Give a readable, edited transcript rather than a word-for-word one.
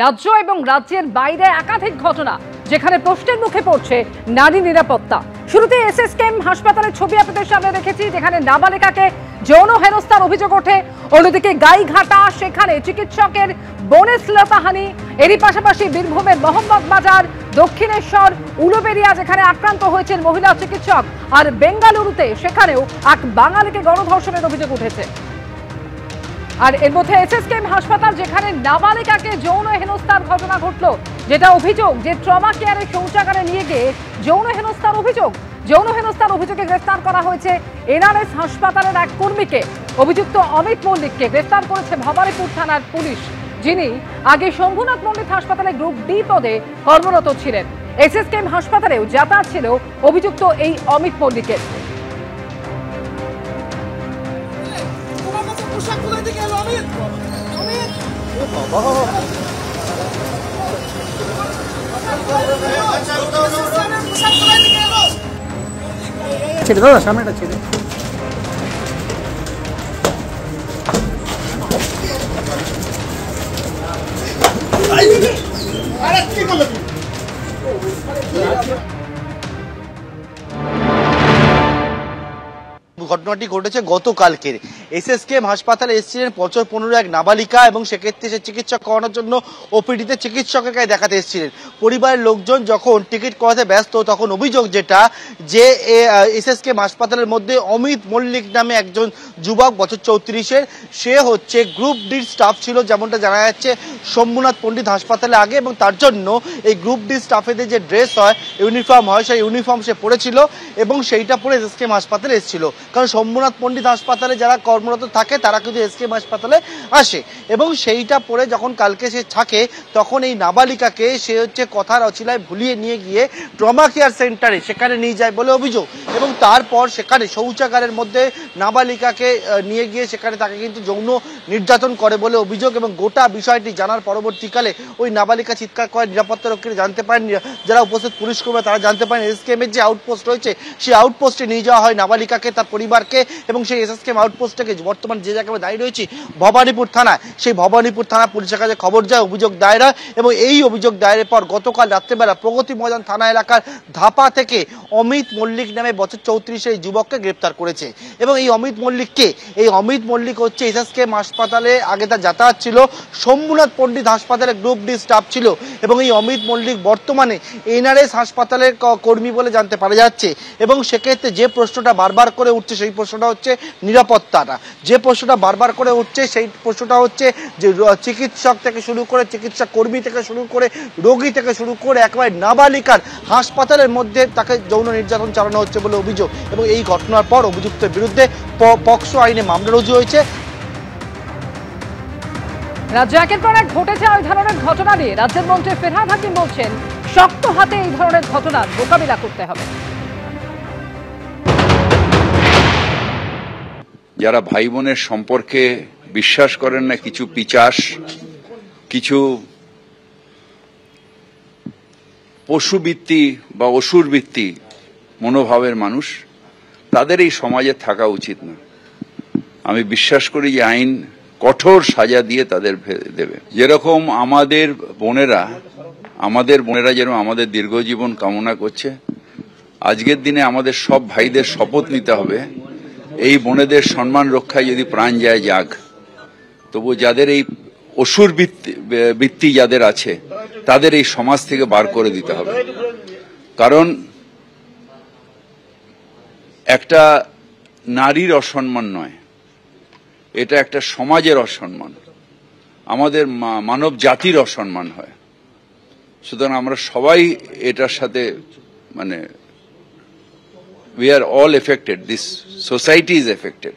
রাজ্য এবং রাজ্যের বাইরে একাধিক ঘটনা যেখানে প্রশ্নের মুখে পড়ছে নারী নিরাপত্তা। শুরুতে এসএসকেএম হাসপাতালের ছবি আপনাদের সামনে রেখেছি, যেখানে নাবালিকাকে যৌন হেনস্থার অভিযোগ ওঠে। অন্যদিকে গাইঘাটা, সেখানে চিকিৎসকের বোনে শ্লীলতাহানি। এরই পাশাপাশি বীরভূমের মোহাম্মদ বাজার, দক্ষিণেশ্বর, উলুবেড়িয়া যেখানে আক্রান্ত হয়েছেন মহিলা চিকিৎসক, আর বেঙ্গালুরুতে সেখানেও এক বাঙালিকে গণধর্ষণের অভিযোগ উঠেছে। আর এর মধ্যে এসএসকেএম হাসপাতাল, যেখানে নাবালিকাকে যৌন হেনস্থার ঘটনা ঘটলো, যেটা অভিযোগ যে ট্রমা কেয়ারে শৌচাগারে নিয়ে গিয়ে যৌন হেনস্থার অভিযোগে গ্রেফতার করা হয়েছে এনআরএস হাসপাতালের এক কর্মীকে। অভিযুক্ত অমিত মল্লিককে গ্রেফতার করেছে ভবানীপুর থানার পুলিশ, যিনি আগে শম্ভুনাথ পণ্ডিত হাসপাতালে গ্রুপ ডি পদে কর্মরত ছিলেন। এসএসকেএম হাসপাতালেও যাতায়াত ছিল অভিযুক্ত এই অমিত মল্লিকের। ছেড়ে দাদা, সামনেটা ছেড়ে। ঘটনাটি ঘটেছে গতকালকের। এসএসকেএম হাসপাতালে এসেছিলেন 15 এক নাবালিকা, এবং সেক্ষেত্রে সে চিকিৎসা করানোর জন্য ওপিডিতে চিকিৎসকের কাছে দেখাতে এসেছিলেন। পরিবারের লোকজন যখন টিকিট করাতে ব্যস্ত, তখন অভিযোগ যেটা যে এসএসকেএম হাসপাতালের মধ্যে অমিত মল্লিক নামে একজন যুবক, বছর 34-এর, সে হচ্ছে গ্রুপ ডি স্টাফ ছিল, যেমনটা জানা যাচ্ছে শম্ভুনাথ পণ্ডিত হাসপাতালে আগে, এবং তার জন্য এই গ্রুপ ডি স্টাফেদের যে ড্রেস হয়, ইউনিফর্ম হয়, সেই ইউনিফর্ম সে পরেছিল এবং সেইটা পরে এসএসকেএম হাসপাতালে এসেছিল। কারণ শম্ভুনাথ পণ্ডিত হাসপাতালে যারা কর্মরত থাকে তারা কিন্তু এসএসকেএম হাসপাতালে আসে, এবং সেইটা পরে যখন কালকে সে থাকে, তখন এই নাবালিকাকে সে হচ্ছে কথার অছিলায় ভুলিয়ে নিয়ে গিয়ে ট্রমা কেয়ার সেন্টারে সেখানে নিয়ে যায় বলে অভিযোগ, এবং তারপর সেখানে শৌচাগারের মধ্যে নাবালিকাকে নিয়ে গিয়ে সেখানে তাকে কিন্তু যৌন নির্যাতন করে বলে অভিযোগ। এবং গোটা বিষয়টি জানার পরবর্তীকালে ওই নাবালিকা চিৎকার করে নিরাপত্তা রক্ষীরা জানতে পারেন, যারা উপস্থিত পুলিশ কর্মী তারা জানতে পারেন এসএসকেএম এর যে আউটপোস্ট রয়েছে সেই আউটপোস্টে নিয়ে যাওয়া হয় নাবালিকাকে, তার পরিবারকে, এবং সেই এসএসকেএম আউটপোস্ট থেকে বর্তমান যে জায়গায় দাঁড়িয়ে রয়েছে ভবানীপুর থানা, সেই ভবানীপুর থানা পুলিশের কাছে খবর যায়, অভিযোগ দায়ের হয়, এবং এই অভিযোগ দায়েরের পর গতকাল রাত্রেবেলা প্রগতি ময়দান থানা এলাকার ধাপা থেকে অমিত মল্লিক নামে বছর 34 এই যুবককে গ্রেপ্তার করেছে। এবং এই অমিত মল্লিককে, এই অমিত মল্লিক হচ্ছে এসএসকেএম হাসপাতালে আগে তার যাতায়াত ছিল, শম্ভুনাথ পণ্ডিত হাসপাতালে গ্রুপ ডি স্টাফ ছিল, এবং এই অমিত মল্লিক বর্তমানে এনআরএস হাসপাতালের কর্মী বলে জানতে পারা যাচ্ছে। এবং সেক্ষেত্রে যে প্রশ্নটা বারবার করে উঠছে সেই প্রশ্নটা হচ্ছে নিরাপত্তাটা, যে প্রশ্নটা বারবার করে উঠছে সেই প্রশ্নটা হচ্ছে যে চিকিৎসক থেকে শুরু করে, চিকিৎসা কর্মী থেকে শুরু করে, রোগী থেকে শুরু করে একেবারে নাবালিকার হাসপাতালের মধ্যে তাকে যৌন নির্যাতন চালানো হচ্ছে বলে অভিযোগ। এবং এই ঘটনার পর অভিযুক্তের বিরুদ্ধে পক্সো আইনে মামলা রুজু হয়েছে। রাজ্যে একের পর এক ঘটেছে ওই ধরনের ঘটনা নিয়ে রাজ্যের মন্ত্রী ফিরহাদ হাকিম বলছেন, শক্ত হাতে এই ধরনের ঘটনার মোকাবিলা করতে হবে। যারা ভাই বোনের সম্পর্কে বিশ্বাস করেন না, কিছু পিচাস, কিছু পশুবৃত্তি বা অসুরবৃত্তি মনোভাবের মানুষ, তাদের এই সমাজে থাকা উচিত না। আমি বিশ্বাস করি যে আইন কঠোর সাজা দিয়ে তাদের দেবে। যেরকম আমাদের বোনেরা যেরকম আমাদের দীর্ঘজীবন কামনা করছে, আজকের দিনে আমাদের সব ভাইদের শপথ নিতে হবে এই বোনেদের সম্মান রক্ষায় যদি প্রাণ যায় যাক, তবু যাদের এই অসুর বৃত্তি যাদের আছে তাদের এই সমাজ থেকে বার করে দিতে হবে। কারণ একটা নারীর অসম্মান নয়, এটা একটা সমাজের অসম্মান, আমাদের মানব জাতির অসম্মান হয়। সুতরাং আমরা সবাই এটার সাথে we are all affected, this society is affected.